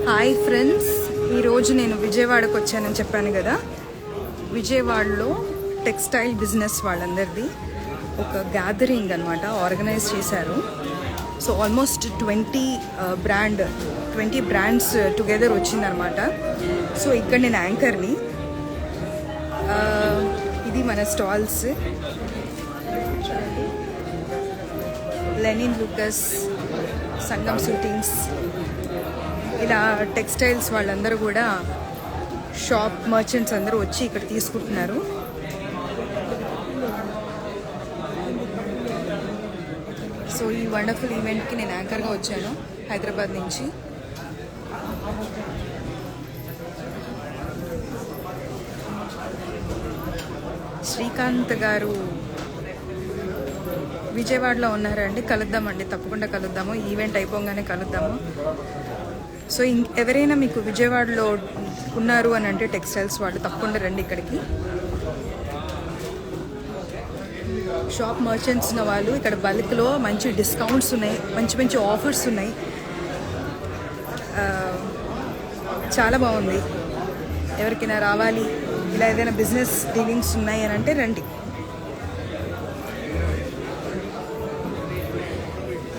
Hi friends, ఈరోజు నేను విజయవాడకు వచ్చానని చెప్పాను కదా. విజయవాడలో టెక్స్టైల్ బిజినెస్ వాళ్ళందరిది ఒక గ్యాదరింగ్ అనమాట ఆర్గనైజ్ చేశారు. సో ఆల్మోస్ట్ 20 బ్రాండ్స్ టుగెదర్ వచ్చిందనమాట. సో ఇక్కడ నేను యాంకర్ని. ఇది మన స్టాల్స్. లెనిన్ లూకస్, సంగం షూటింగ్స్, ఇలా టెక్స్టైల్స్ వాళ్ళందరూ కూడా షాప్ మర్చెంట్స్ అందరూ వచ్చి ఇక్కడ తీసుకుంటున్నారు. సో ఈ వండర్ఫుల్ ఈవెంట్కి నేను యాంకర్గా వచ్చాను హైదరాబాద్ నుంచి. శ్రీకాంత్ గారు విజయవాడలో ఉన్నారండి. కలుద్దామండి, తప్పకుండా కలుద్దాము. ఈవెంట్ అయిపోగానే కలుద్దాము. సో ఎవరైనా మీకు విజయవాడలో ఉన్నారు అని అంటే టెక్స్టైల్స్ వాళ్ళు తప్పకుండా రండి ఇక్కడికి. షాప్ మర్చెంట్స్ ఉన్న వాళ్ళు ఇక్కడ బల్క్లో మంచి డిస్కౌంట్స్ ఉన్నాయి, మంచి మంచి ఆఫర్స్ ఉన్నాయి. చాలా బాగుంది. ఎవరికైనా రావాలి, ఇలా ఏదైనా బిజినెస్ డీలింగ్స్ ఉన్నాయి అని అంటే రండి.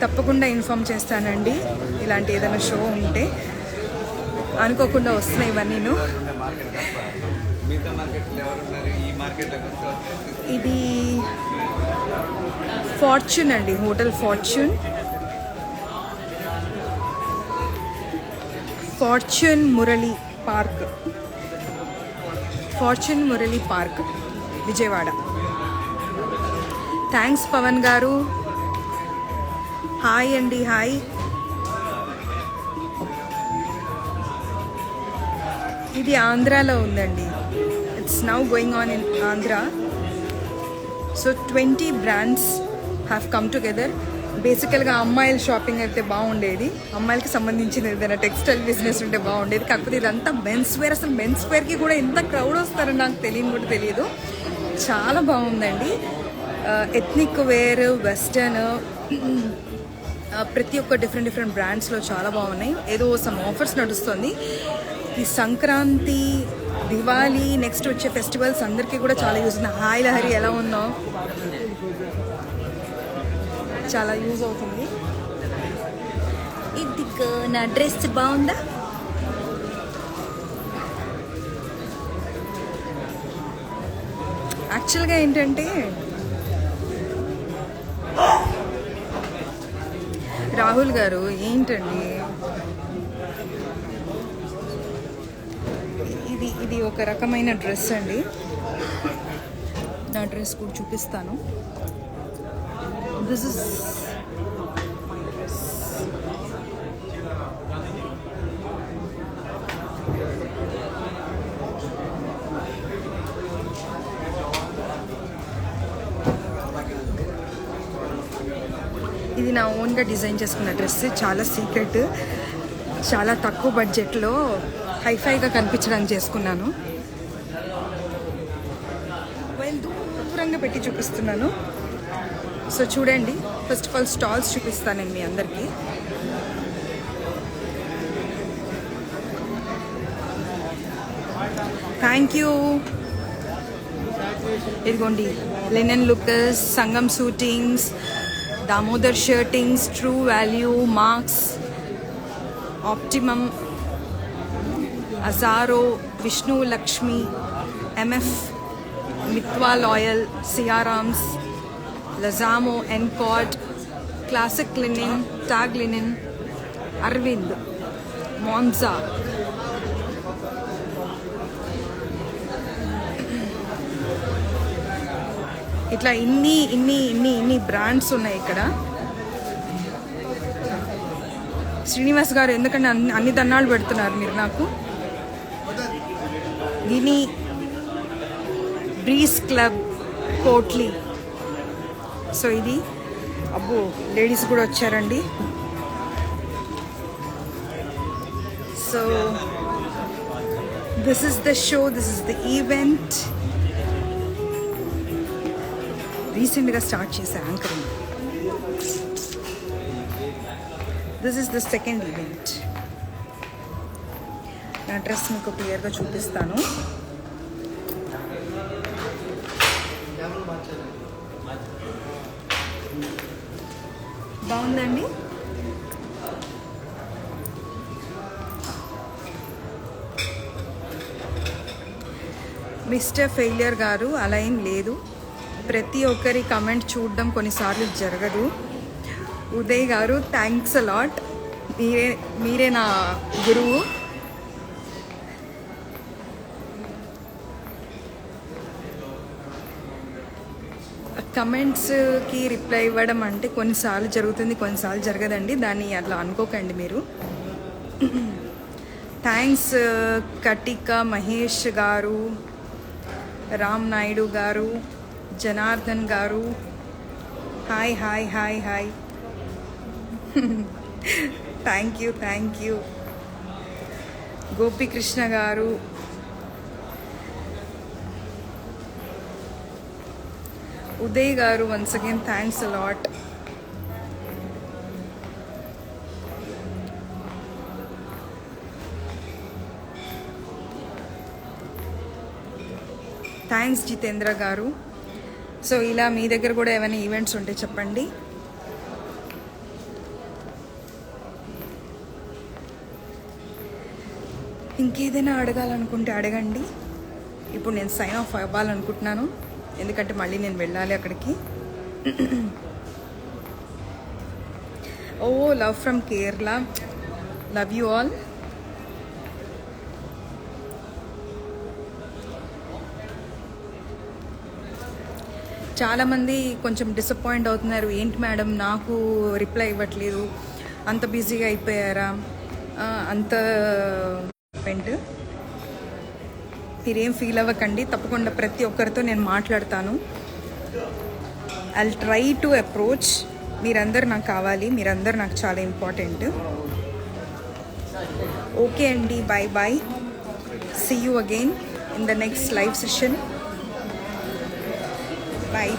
తప్పకుండా ఇన్ఫామ్ చేస్తానండి ఇలాంటి ఏదైనా షో ఉంటే. అనుకోకుండా వస్తున్నాయి ఇవన్నీ. ఇది ఫార్చ్యూన్ అండి, hotel fortune Murali park Vijayawada. Thanks Pavan గారు. హాయ్ అండి, హాయ్. ఇది ఆంధ్రాలో ఉందండి. It's now going on in Andhra. So 20 brands have come together. బేసికల్గా అమ్మాయిల షాపింగ్ అయితే బాగుండేది, అమ్మాయిలకి సంబంధించిన ఏదైనా టెక్స్టైల్ బిజినెస్ ఉంటే బాగుండేది. కాకపోతే ఇదంతా మెన్స్ వేర్. అసలు మెన్స్ వేర్కి కూడా ఎంత క్రౌడ్ వస్తారని నాకు తెలియదు. చాలా బాగుందండి. ఎథ్నిక్ వేర్, వెస్టర్న్, ప్రతి ఒక్క డిఫరెంట్ బ్రాండ్స్లో చాలా బాగున్నాయి. ఏదో సమ్ ఆఫర్స్ నడుస్తుంది. ఈ సంక్రాంతి, దివాళీ, నెక్స్ట్ వచ్చే ఫెస్టివల్స్ అందరికీ కూడా చాలా యూజ్ అవుతుంది. హాయ్ లహరి, ఎలా ఉన్నావు? చాలా యూజ్ అవుతుంది. ఇది నా డ్రెస్ బాగుందా? యాక్చువల్గా ఏంటంటే రాహుల్ గారు, ఏంటండి ఇది ఒక రకమైన డ్రెస్ అండి. నా డ్రెస్ కూడా చూపిస్తాను. దిస్ ఇస్ ఇది నా ఓన్గా డిజైన్ చేసుకున్న డ్రెస్. చాలా సీక్రెట్, చాలా తక్కువ బడ్జెట్లో హైఫైగా కనిపించడానికి చేసుకున్నాను. దూరంగా పెట్టి చూపిస్తున్నాను. సో చూడండి. ఫస్ట్ ఆఫ్ ఆల్ స్టాల్స్ చూపిస్తాను నేను మీ అందరికీ. Thank you. ఇదిగోండి, లెనిన్ లుకస్, Sangam suitings, Damodar shirtings, true value, Marks, optimum, Azzaro, Vishnu Lakshmi, MF, Mitwa loyal, Siyarams, లజామో, ఎన్కాడ్, classic linen, tag linen, Arvind, Monza. ఇట్లా ఇన్ని బ్రాండ్స్ ఉన్నాయి ఇక్కడ. శ్రీనివాస్ గారు, ఎందుకంటే అన్ని దన్నాలు పెడుతున్నారు మీరు నాకు. గిని, బ్రీస్ క్లబ్, కోట్లీ. సో ఇది, అబ్బో లేడీస్ కూడా వచ్చారండి. So this is the show, this is the event. రీసెంట్గా స్టార్ట్ చేసే anchoring. This is the second event. నా డ్రెస్ మీకు క్లియర్గా చూపిస్తాను. బాగుందండి. మిస్టర్ ఫెయిలియర్ గారు, అలా ఏం లేదు. ప్రతి ఒక్కరి కమెంట్ చూడడం కొన్నిసార్లు జరగదు. ఉదయ్ గారు, థ్యాంక్స్ అలాట్. మీరే నా గురువు. కమెంట్స్కి రిప్లై ఇవ్వడం అంటే కొన్నిసార్లు జరుగుతుంది, కొన్నిసార్లు జరగదండి. దాన్ని అట్లా అనుకోకండి మీరు. థ్యాంక్స్ కటిక మహేష్ గారు, రామ్ నాయుడు గారు, జనార్దన్ గారు, hi hi hi hi. Thank you. Gopikrishna గారు, ఉదయ్ గారు, once again thanks a lot. Thanks Jitendra గారు. సో ఇలా మీ దగ్గర కూడా ఏమైనా ఈవెంట్స్ ఉంటే చెప్పండి. ఇంకేదైనా అడగాలనుకుంటే అడగండి. ఇప్పుడు నేను సైన్ ఆఫ్ అవ్వాలనుకుంటున్నాను, ఎందుకంటే మళ్ళీ నేను వెళ్ళాలి అక్కడికి. Oh love from Kerala, love you all. చాలామంది కొంచెం డిసప్పాయింట్ అవుతున్నారు, ఏంటి మేడం నాకు రిప్లై ఇవ్వట్లేదు, అంత బిజీగా అయిపోయారా, అంత మీరేం ఫీల్ అవ్వకండి. తప్పకుండా ప్రతి ఒక్కరితో నేను మాట్లాడతాను. I try to approach. మీరందరూ నాకు కావాలి, మీరందరూ నాకు చాలా ఇంపార్టెంట్. ఓకే అండి, bye bye. See you again in the next live session. Bye.